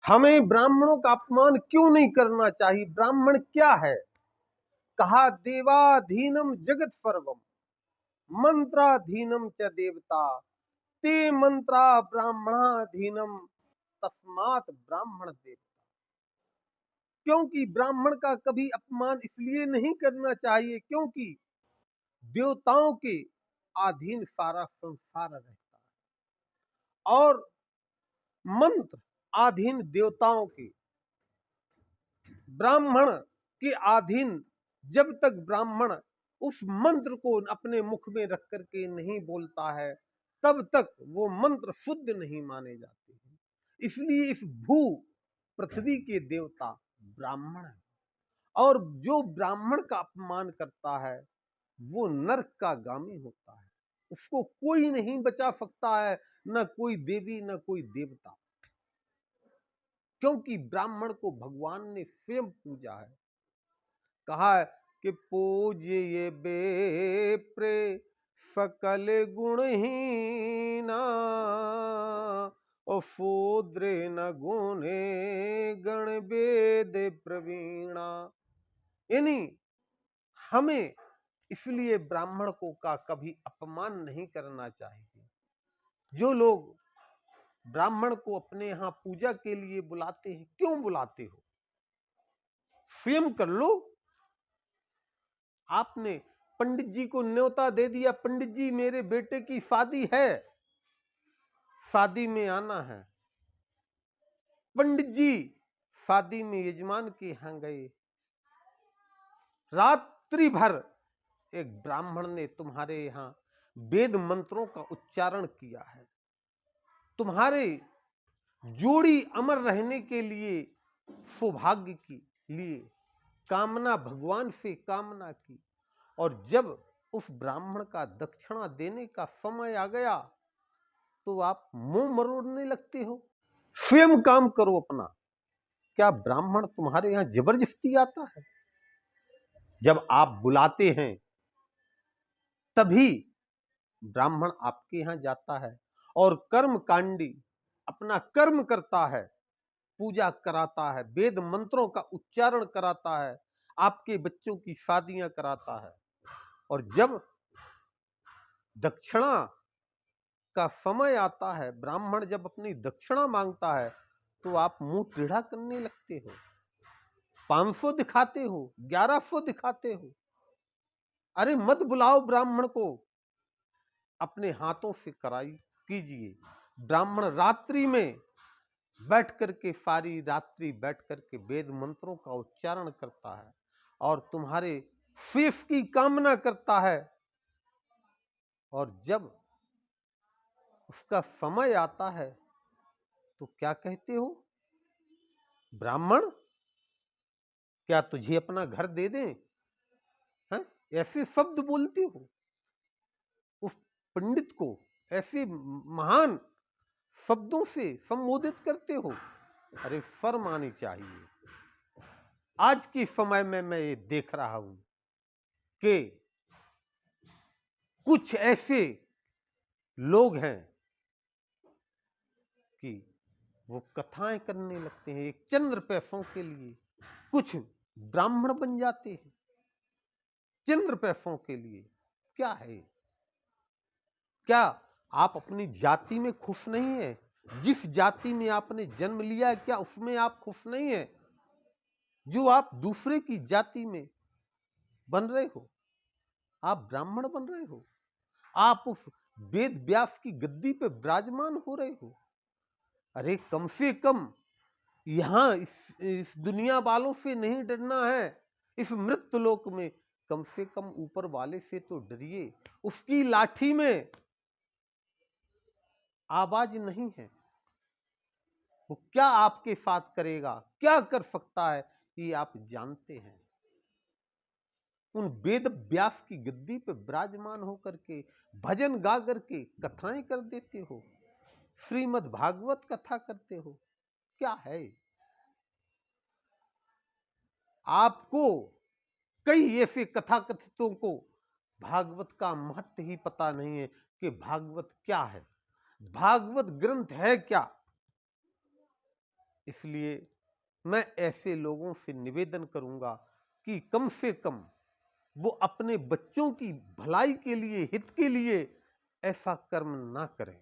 हमें ब्राह्मणों का अपमान क्यों नहीं करना चाहिए? ब्राह्मण क्या है? कहा देवाधीनम जगत सर्वम मंत्राधीनम च देवता ते मंत्रा ब्राह्मणाधीनम तस्मात् ब्राह्मण देवता। क्योंकि ब्राह्मण का कभी अपमान इसलिए नहीं करना चाहिए क्योंकि देवताओं के अधीन सारा संसार रहता है और मंत्र अधीन देवताओं के, ब्राह्मण के अधीन। जब तक ब्राह्मण उस मंत्र को अपने मुख में रख करके नहीं बोलता है तब तक वो मंत्र शुद्ध नहीं माने जाते हैं। इसलिए इस भू पृथ्वी के देवता ब्राह्मण है और जो ब्राह्मण का अपमान करता है वो नरक का गामी होता है। उसको कोई नहीं बचा सकता है, न कोई देवी न कोई देवता, क्योंकि ब्राह्मण को भगवान ने स्वयं पूजा है। कहा है कि पूज्य ये बेप्रे सकल गुणहीना और शूद्रे न गुणे गण वेद प्रवीणा। यानी हमें इसलिए ब्राह्मण को का कभी अपमान नहीं करना चाहिए। जो लोग ब्राह्मण को अपने यहां पूजा के लिए बुलाते हैं, क्यों बुलाते हो? स्वयं कर लो। आपने पंडित जी को न्योता दे दिया, पंडित जी मेरे बेटे की शादी है, शादी में आना है। पंडित जी शादी में यजमान के यहां गए, रात्रि भर एक ब्राह्मण ने तुम्हारे यहां वेद मंत्रों का उच्चारण किया है, तुम्हारे जोड़ी अमर रहने के लिए, सौभाग्य के लिए कामना भगवान से कामना की, और जब उस ब्राह्मण का दक्षिणा देने का समय आ गया तो आप मुंह मरोड़ने लगते हो। स्वयं काम करो अपना। क्या ब्राह्मण तुम्हारे यहां जबरदस्ती आता है? जब आप बुलाते हैं तभी ब्राह्मण आपके यहां जाता है और कर्म कांडी अपना कर्म करता है, पूजा कराता है, वेद मंत्रों का उच्चारण कराता है, आपके बच्चों की शादियां कराता है। और जब दक्षिणा का समय आता है, ब्राह्मण जब अपनी दक्षिणा मांगता है तो आप मुंह टेढ़ा करने लगते हो, 500 दिखाते हो, 1100 दिखाते हो। अरे मत बुलाओ ब्राह्मण को, अपने हाथों से कराई कीजिए। ब्राह्मण रात्रि में बैठ करके, सारी रात्रि बैठ करके वेद मंत्रों का उच्चारण करता है और तुम्हारे शेष की कामना करता है। और जब उसका समय आता है तो क्या कहते हो? ब्राह्मण क्या तुझे अपना घर दे दें? हैं? ऐसे शब्द बोलते हो उस पंडित को, ऐसे महान शब्दों से संबोधित करते हो। अरे शर्म आनी चाहिए। आज के समय में मैं ये देख रहा हूं कि कुछ ऐसे लोग हैं कि वो कथाएं करने लगते हैं एक चंद्र पैसों के लिए। कुछ ब्राह्मण बन जाते हैं चंद्र पैसों के लिए। क्या है? क्या आप अपनी जाति में खुश नहीं है? जिस जाति में आपने जन्म लिया है क्या उसमें आप खुश नहीं है? जो आप दूसरे की जाति में बन रहे हो, आप ब्राह्मण बन रहे हो, आप उस वेद व्यास की गद्दी पे विराजमान हो रहे हो। अरे कम से कम यहां इस दुनिया वालों से नहीं डरना है, इस मृत्यु लोक में कम से कम ऊपर वाले से तो डरिए। उसकी लाठी में आवाज नहीं है, वो क्या आपके साथ करेगा, क्या कर सकता है, ये आप जानते हैं। उन वेद व्यास की गद्दी पे विराजमान होकर के भजन गा करके कथाएं कर देते हो, श्रीमद् भागवत कथा करते हो। क्या है? आपको कई ऐसे कथाकथितों को भागवत का महत्व ही पता नहीं है कि भागवत क्या है, भागवत ग्रंथ है क्या। इसलिए मैं ऐसे लोगों से निवेदन करूंगा कि कम से कम वो अपने बच्चों की भलाई के लिए, हित के लिए ऐसा कर्म ना करें।